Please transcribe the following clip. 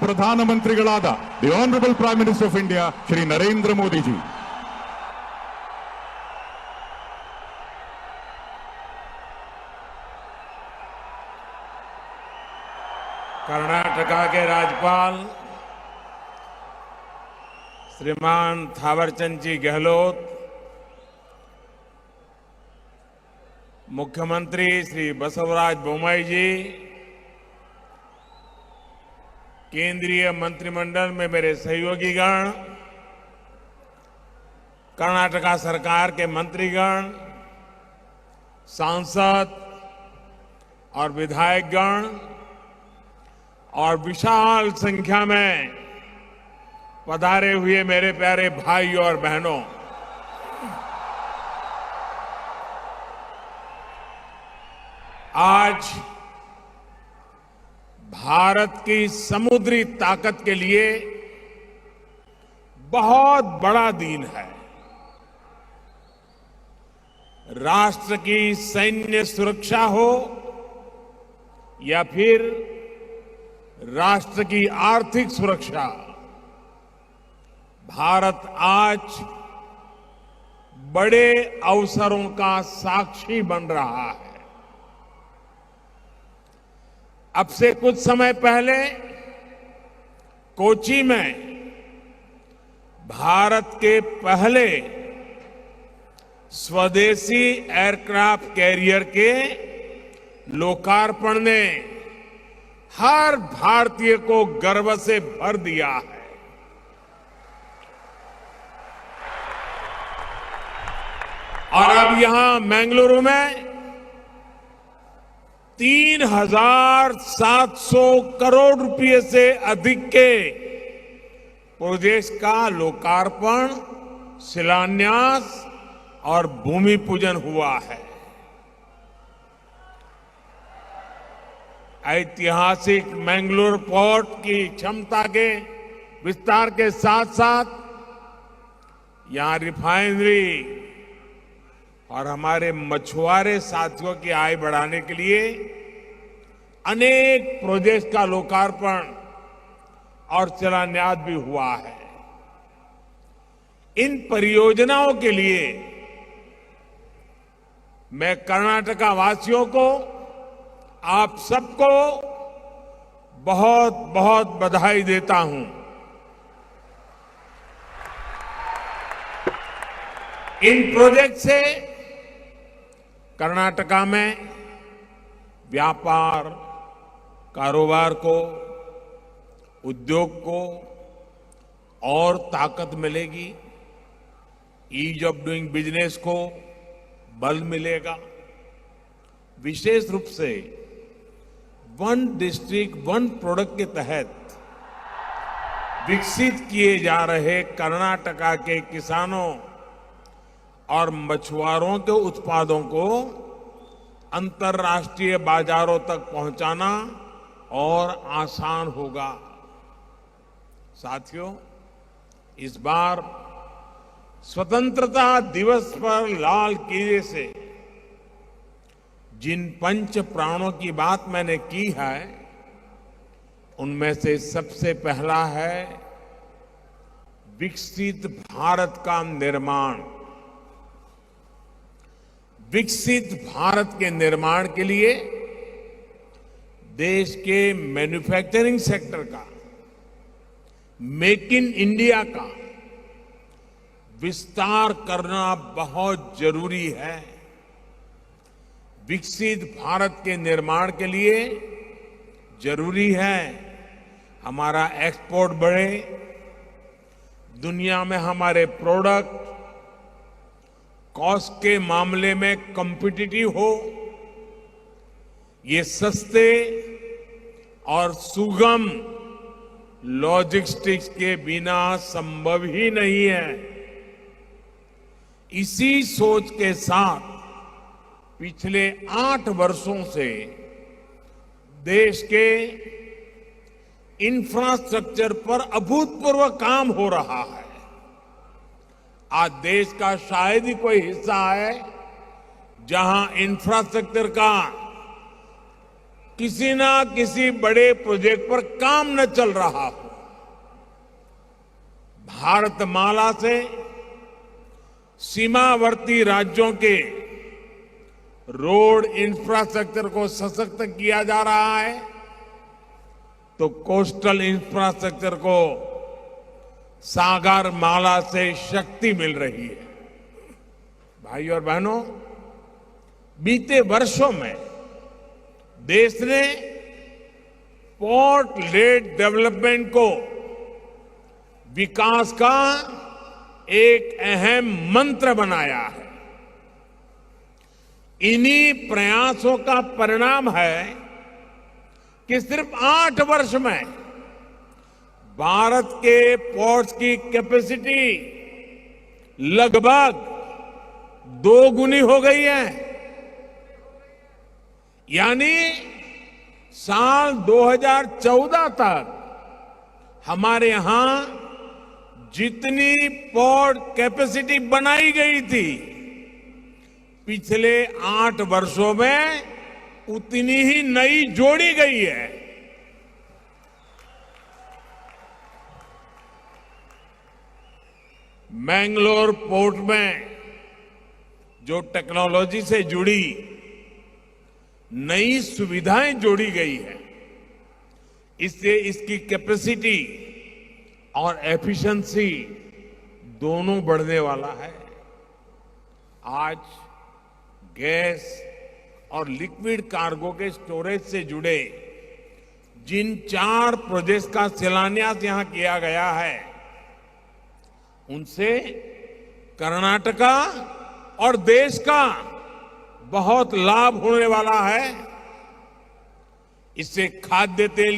ಪ್ರಧಾನಮಂತ್ರಿಗಳಾದ the honourable prime minister of India Shri Narendra Modiji. Karnataka के राज्यपाल श्रीमान थावरचंद जी गहलोत, मुख्यमंत्री श्री बसवराज बोम्मई जी, केंद्रीय मंत्रिमंडल में मेरे सहयोगीगण, कर्नाटका सरकार के मंत्रीगण, सांसद और विधायकगण और विशाल संख्या में पधारे हुए मेरे प्यारे भाइयों और बहनों, आज भारत की समुद्री ताकत के लिए बहुत बड़ा दिन है। राष्ट्र की सैन्य सुरक्षा हो या फिर राष्ट्र की आर्थिक सुरक्षा, भारत आज बड़े अवसरों का साक्षी बन रहा है। अब से कुछ समय पहले कोच्चि में भारत के पहले स्वदेशी एयरक्राफ्ट कैरियर के लोकार्पण ने हर भारतीय को गर्व से भर दिया है। और अब यहां बेंगलुरु में 3,700 करोड़ रुपए से अधिक के प्रोजेक्ट का लोकार्पण, शिलान्यास और भूमि पूजन हुआ है। ऐतिहासिक मैंगलोर पोर्ट की क्षमता के विस्तार के साथ साथ यहां रिफाइनरी और हमारे मछुआरे साथियों की आय बढ़ाने के लिए अनेक प्रोजेक्ट का लोकार्पण और शिलान्यास भी हुआ है। इन परियोजनाओं के लिए मैं कर्नाटका वासियों को, आप सबको बहुत बहुत बधाई देता हूं। इन प्रोजेक्ट से कर्नाटका में व्यापार, कारोबार को, उद्योग को और ताकत मिलेगी, ईज ऑफ डूइंग बिजनेस को बल मिलेगा। विशेष रूप से वन डिस्ट्रिक्ट वन प्रोडक्ट के तहत विकसित किए जा रहे कर्नाटका के किसानों और मछुआरों के उत्पादों को अंतर्राष्ट्रीय बाजारों तक पहुंचाना और आसान होगा। साथियों, इस बार स्वतंत्रता दिवस पर लाल किले से जिन पंच प्राणों की बात मैंने की है, उनमें से सबसे पहला है विकसित भारत का निर्माण। विकसित भारत के निर्माण के लिए देश के मैन्युफैक्चरिंग सेक्टर का, मेक इन इंडिया का विस्तार करना बहुत जरूरी है। विकसित भारत के निर्माण के लिए जरूरी है हमारा एक्सपोर्ट बढ़े, दुनिया में हमारे प्रोडक्ट कॉस्ट के मामले में कॉम्पिटिटिव हो, ये सस्ते और सुगम लॉजिस्टिक्स के बिना संभव ही नहीं है। इसी सोच के साथ पिछले 8 वर्षों से देश के इंफ्रास्ट्रक्चर पर अभूतपूर्व काम हो रहा है। आज देश का शायद ही कोई हिस्सा है जहां इंफ्रास्ट्रक्चर का किसी ना किसी बड़े प्रोजेक्ट पर काम न चल रहा हो। भारतमाला से सीमावर्ती राज्यों के रोड इंफ्रास्ट्रक्चर को सशक्त किया जा रहा है, तो कोस्टल इंफ्रास्ट्रक्चर को सागर माला से शक्ति मिल रही है। भाइयों और बहनों, बीते वर्षों में देश ने पोर्ट लेड डेवलपमेंट को विकास का एक अहम मंत्र बनाया है। इन्हीं प्रयासों का परिणाम है कि सिर्फ 8 वर्ष में भारत के पोर्ट्स की कैपेसिटी लगभग 2 गुनी हो गई है। यानी साल 2014 तक हमारे यहां जितनी पोर्ट कैपेसिटी बनाई गई थी, पिछले 8 वर्षों में उतनी ही नई जोड़ी गई है। मैंगलोर पोर्ट में जो टेक्नोलॉजी से जुड़ी नई सुविधाएं जोड़ी गई है, इससे इसकी कैपेसिटी और एफिशिएंसी दोनों बढ़ने वाला है। आज गैस और लिक्विड कार्गो के स्टोरेज से जुड़े जिन 4 प्रोजेक्ट्स का शिलान्यास यहां किया गया है, उनसे कर्नाटका और देश का बहुत लाभ होने वाला है। इससे खाद्य तेल